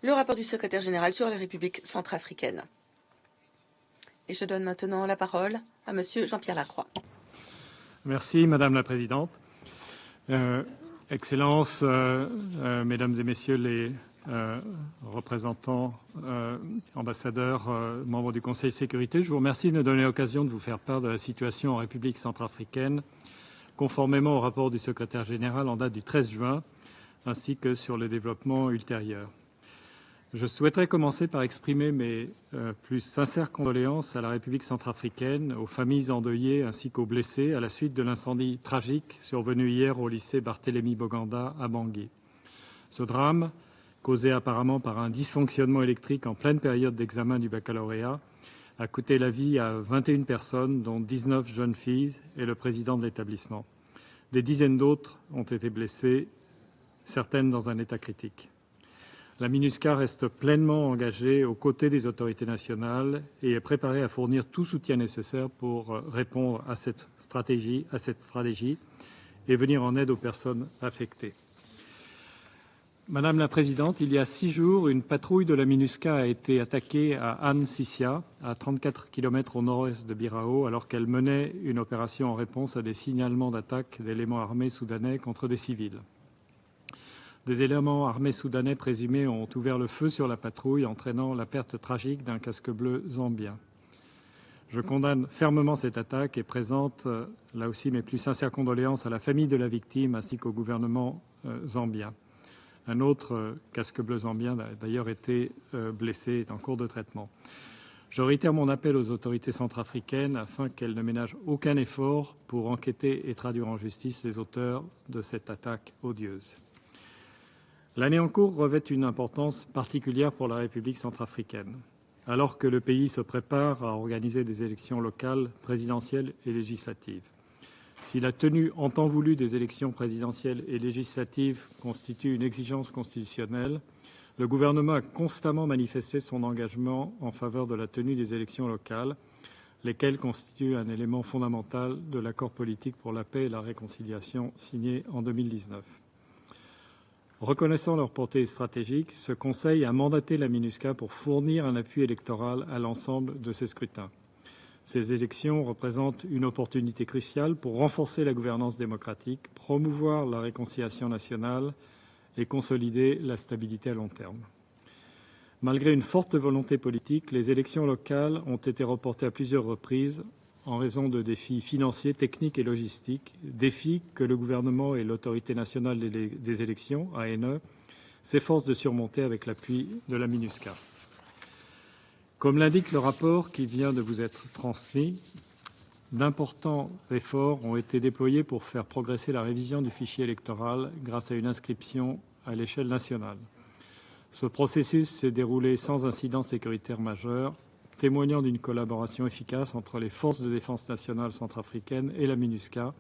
le rapport du secrétaire général sur la République centrafricaine. Et je donne maintenant la parole à Monsieur Jean-Pierre Lacroix. Merci, Madame la Présidente. Excellences, Mesdames et Messieurs les représentants, ambassadeurs, membres du Conseil de sécurité, je vous remercie de me donner l'occasion de vous faire part de la situation en République centrafricaine, conformément au rapport du secrétaire général en date du 13 juin, ainsi que sur les développements ultérieurs. Je souhaiterais commencer par exprimer mes plus sincères condoléances à la République centrafricaine, aux familles endeuillées ainsi qu'aux blessés à la suite de l'incendie tragique survenu hier au lycée Barthélemy Boganda à Bangui. Ce drame, causé apparemment par un dysfonctionnement électrique en pleine période d'examen du baccalauréat, a coûté la vie à 21 personnes, dont 19 jeunes filles et le président de l'établissement. Des dizaines d'autres ont été blessées, certaines dans un état critique. La MINUSCA reste pleinement engagée aux côtés des autorités nationales et est préparée à fournir tout soutien nécessaire pour répondre à cette stratégie et venir en aide aux personnes affectées. Madame la Présidente, il y a 6 jours, une patrouille de la MINUSCA a été attaquée à An-Sissia, à 34 km au nord-est de Birao, alors qu'elle menait une opération en réponse à des signalements d'attaque d'éléments armés soudanais contre des civils. Des éléments armés soudanais présumés ont ouvert le feu sur la patrouille, entraînant la perte tragique d'un casque bleu zambien. Je condamne fermement cette attaque et présente là aussi mes plus sincères condoléances à la famille de la victime ainsi qu'au gouvernement zambien. Un autre casque bleu zambien a d'ailleurs été blessé et est en cours de traitement. Je réitère mon appel aux autorités centrafricaines afin qu'elles ne ménagent aucun effort pour enquêter et traduire en justice les auteurs de cette attaque odieuse. L'année en cours revêt une importance particulière pour la République centrafricaine, alors que le pays se prépare à organiser des élections locales, présidentielles et législatives. Si la tenue en temps voulu des élections présidentielles et législatives constitue une exigence constitutionnelle, le gouvernement a constamment manifesté son engagement en faveur de la tenue des élections locales, lesquelles constituent un élément fondamental de l'accord politique pour la paix et la réconciliation signé en 2019. Reconnaissant leur portée stratégique, ce Conseil a mandaté la MINUSCA pour fournir un appui électoral à l'ensemble de ces scrutins. Ces élections représentent une opportunité cruciale pour renforcer la gouvernance démocratique, promouvoir la réconciliation nationale et consolider la stabilité à long terme. Malgré une forte volonté politique, les élections locales ont été reportées à plusieurs reprises en raison de défis financiers, techniques et logistiques, défis que le gouvernement et l'autorité nationale des élections, ANE, s'efforcent de surmonter avec l'appui de la MINUSCA. Comme l'indique le rapport qui vient de vous être transmis, d'importants efforts ont été déployés pour faire progresser la révision du fichier électoral grâce à une inscription à l'échelle nationale. Ce processus s'est déroulé sans incident sécuritaire majeur, témoignant d'une collaboration efficace entre les forces de défense nationale centrafricaines et la MINUSCA,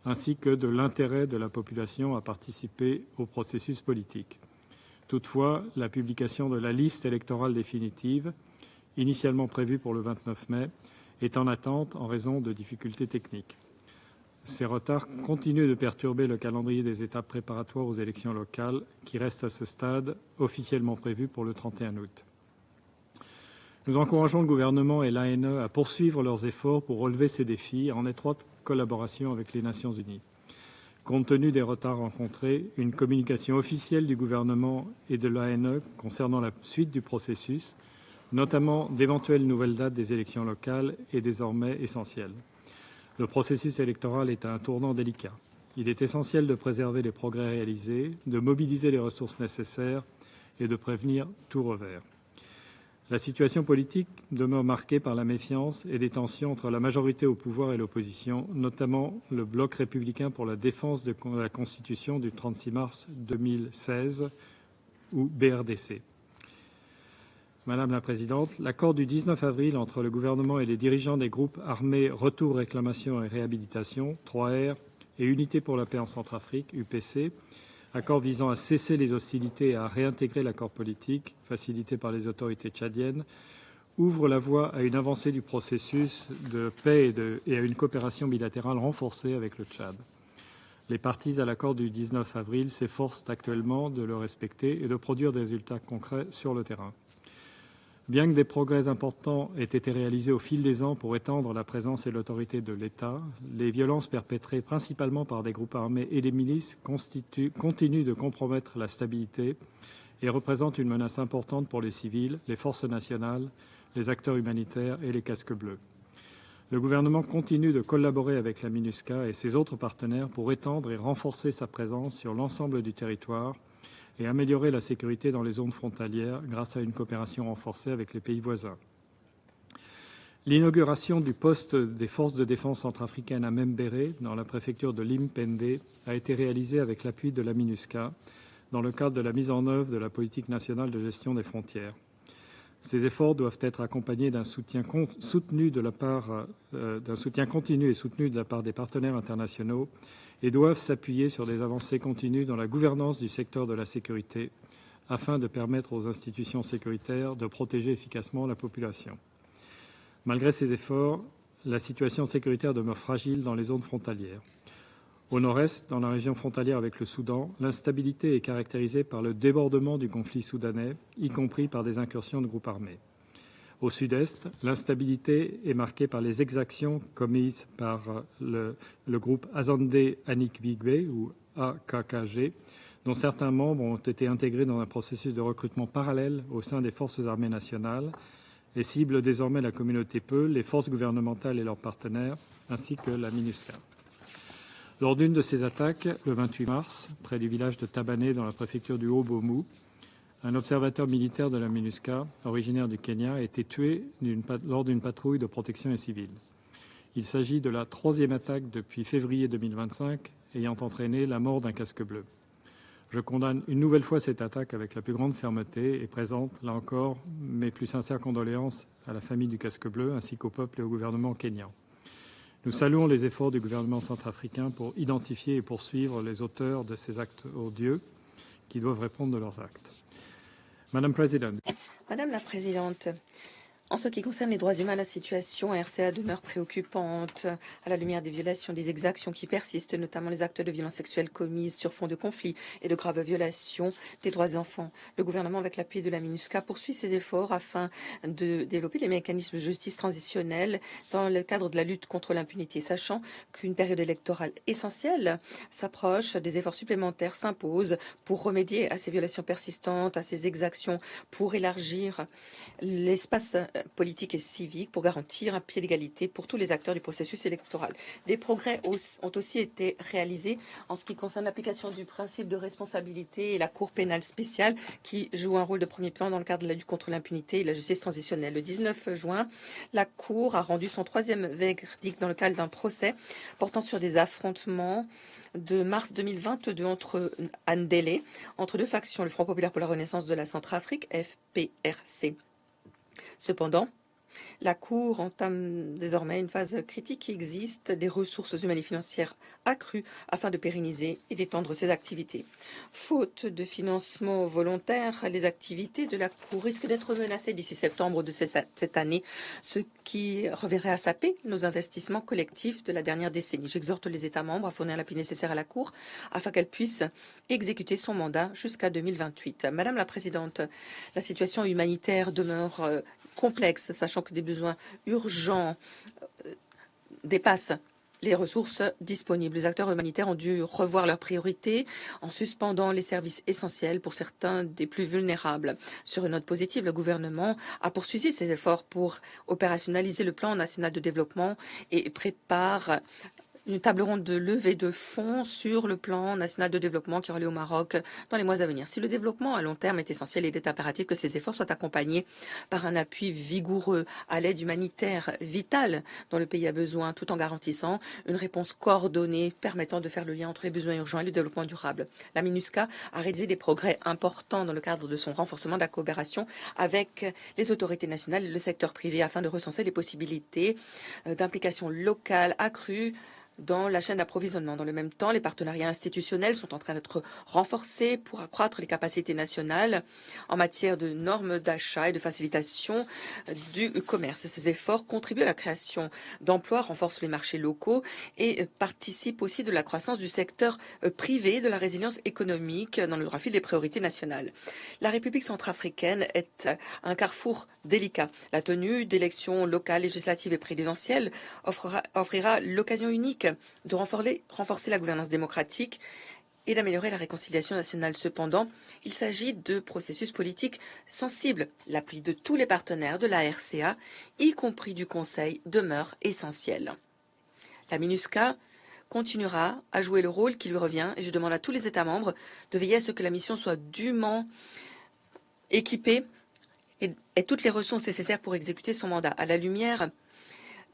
ainsi que de l'intérêt de la population à participer au processus politique. Toutefois, la publication de la liste électorale définitive, initialement prévue pour le 29 mai, est en attente en raison de difficultés techniques. Ces retards continuent de perturber le calendrier des étapes préparatoires aux élections locales, qui restent à ce stade officiellement prévues pour le 31 août. Nous encourageons le gouvernement et l'ANE à poursuivre leurs efforts pour relever ces défis en étroite collaboration avec les Nations unies. Compte tenu des retards rencontrés, une communication officielle du gouvernement et de l'ANE concernant la suite du processus, notamment d'éventuelles nouvelles dates des élections locales, est désormais essentielle. Le processus électoral est à un tournant délicat. Il est essentiel de préserver les progrès réalisés, de mobiliser les ressources nécessaires et de prévenir tout revers. La situation politique demeure marquée par la méfiance et des tensions entre la majorité au pouvoir et l'opposition, notamment le bloc républicain pour la défense de la Constitution du 36 mars 2016, ou BRDC. Madame la Présidente, l'accord du 19 avril entre le gouvernement et les dirigeants des groupes armés Retour, Réclamation et Réhabilitation, 3R, et Unité pour la paix en Centrafrique, UPC, accord visant à cesser les hostilités et à réintégrer l'accord politique, facilité par les autorités tchadiennes, ouvre la voie à une avancée du processus de paix et à une coopération bilatérale renforcée avec le Tchad. Les parties à l'accord du 19 avril s'efforcent actuellement de le respecter et de produire des résultats concrets sur le terrain. Bien que des progrès importants aient été réalisés au fil des ans pour étendre la présence et l'autorité de l'État, les violences perpétrées principalement par des groupes armés et des milices continuent de compromettre la stabilité et représentent une menace importante pour les civils, les forces nationales, les acteurs humanitaires et les casques bleus. Le gouvernement continue de collaborer avec la MINUSCA et ses autres partenaires pour étendre et renforcer sa présence sur l'ensemble du territoire et améliorer la sécurité dans les zones frontalières grâce à une coopération renforcée avec les pays voisins. L'inauguration du poste des forces de défense centrafricaines à Membéré, dans la préfecture de Limpende, a été réalisée avec l'appui de la MINUSCA dans le cadre de la mise en œuvre de la politique nationale de gestion des frontières. Ces efforts doivent être accompagnés d'un soutien continu et soutenu de la part des partenaires internationaux et doivent s'appuyer sur des avancées continues dans la gouvernance du secteur de la sécurité afin de permettre aux institutions sécuritaires de protéger efficacement la population. Malgré ces efforts, la situation sécuritaire demeure fragile dans les zones frontalières. Au nord-est, dans la région frontalière avec le Soudan, l'instabilité est caractérisée par le débordement du conflit soudanais, y compris par des incursions de groupes armés. Au sud-est, l'instabilité est marquée par les exactions commises par le groupe Azande Anikbigbe, ou AKKG, dont certains membres ont été intégrés dans un processus de recrutement parallèle au sein des forces armées nationales et ciblent désormais la communauté Peul, les forces gouvernementales et leurs partenaires, ainsi que la MINUSCA. Lors d'une de ces attaques, le 28 mars, près du village de Tabané, dans la préfecture du Haut-Bomu, un observateur militaire de la MINUSCA, originaire du Kenya, a été tué lors d'une patrouille de protection civile. Il s'agit de la troisième attaque depuis février 2025 ayant entraîné la mort d'un casque bleu. Je condamne une nouvelle fois cette attaque avec la plus grande fermeté et présente, là encore, mes plus sincères condoléances à la famille du casque bleu ainsi qu'au peuple et au gouvernement kényan. Nous saluons les efforts du gouvernement centrafricain pour identifier et poursuivre les auteurs de ces actes odieux qui doivent répondre de leurs actes. Madame la Présidente, en ce qui concerne les droits humains, la situation à RCA demeure préoccupante à la lumière des violations, des exactions qui persistent, notamment les actes de violence sexuelle commis sur fond de conflits et de graves violations des droits des enfants. Le gouvernement, avec l'appui de la MINUSCA, poursuit ses efforts afin de développer les mécanismes de justice transitionnelle dans le cadre de la lutte contre l'impunité, sachant qu'une période électorale essentielle s'approche. Des efforts supplémentaires s'imposent pour remédier à ces violations persistantes, à ces exactions, pour élargir l'espace politique et civique, pour garantir un pied d'égalité pour tous les acteurs du processus électoral. Des progrès ont aussi été réalisés en ce qui concerne l'application du principe de responsabilité et la Cour pénale spéciale qui joue un rôle de premier plan dans le cadre de la lutte contre l'impunité et la justice transitionnelle. Le 19 juin, la Cour a rendu son troisième verdict dans le cadre d'un procès portant sur des affrontements de mars 2022 entre Andélé, entre deux factions, le Front populaire pour la renaissance de la Centrafrique, FPRC. Cependant, la Cour entame désormais une phase critique qui existe des ressources humaines et financières accrues afin de pérenniser et d'étendre ses activités. Faute de financement volontaire, les activités de la Cour risquent d'être menacées d'ici septembre de cette année, ce qui reverrait à saper nos investissements collectifs de la dernière décennie. J'exhorte les États membres à fournir l'appui nécessaire à la Cour afin qu'elle puisse exécuter son mandat jusqu'à 2028. Madame la Présidente, la situation humanitaire demeure complexe, sachant que des besoins urgents dépassent les ressources disponibles. Les acteurs humanitaires ont dû revoir leurs priorités en suspendant les services essentiels pour certains des plus vulnérables. Sur une note positive, le gouvernement a poursuivi ses efforts pour opérationnaliser le plan national de développement et prépare une table ronde de levée de fonds sur le plan national de développement qui aura lieu au Maroc dans les mois à venir. Si le développement à long terme est essentiel, il est impératif que ces efforts soient accompagnés par un appui vigoureux à l'aide humanitaire vitale dont le pays a besoin, tout en garantissant une réponse coordonnée permettant de faire le lien entre les besoins urgents et le développement durable. La MINUSCA a réalisé des progrès importants dans le cadre de son renforcement de la coopération avec les autorités nationales et le secteur privé afin de recenser les possibilités d'implication locale accrue dans la chaîne d'approvisionnement. Dans le même temps, les partenariats institutionnels sont en train d'être renforcés pour accroître les capacités nationales en matière de normes d'achat et de facilitation du commerce. Ces efforts contribuent à la création d'emplois, renforcent les marchés locaux et participent aussi de la croissance du secteur privé, de la résilience économique dans le droit fil des priorités nationales. La République centrafricaine est un carrefour délicat. La tenue d'élections locales, législatives et présidentielles offrira l'occasion unique de renforcer la gouvernance démocratique et d'améliorer la réconciliation nationale. Cependant, il s'agit de processus politiques sensibles. L'appui de tous les partenaires de la RCA, y compris du Conseil, demeure essentiel. La MINUSCA continuera à jouer le rôle qui lui revient et je demande à tous les États membres de veiller à ce que la mission soit dûment équipée et toutes les ressources nécessaires pour exécuter son mandat. À la lumière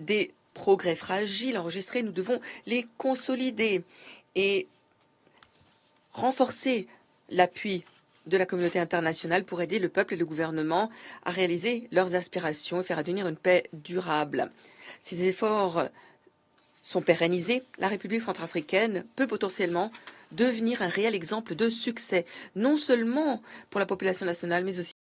des progrès fragiles enregistrés, nous devons les consolider et renforcer l'appui de la communauté internationale pour aider le peuple et le gouvernement à réaliser leurs aspirations et faire advenir une paix durable. Ces efforts sont pérennisés, la République centrafricaine peut potentiellement devenir un réel exemple de succès, non seulement pour la population nationale, mais aussi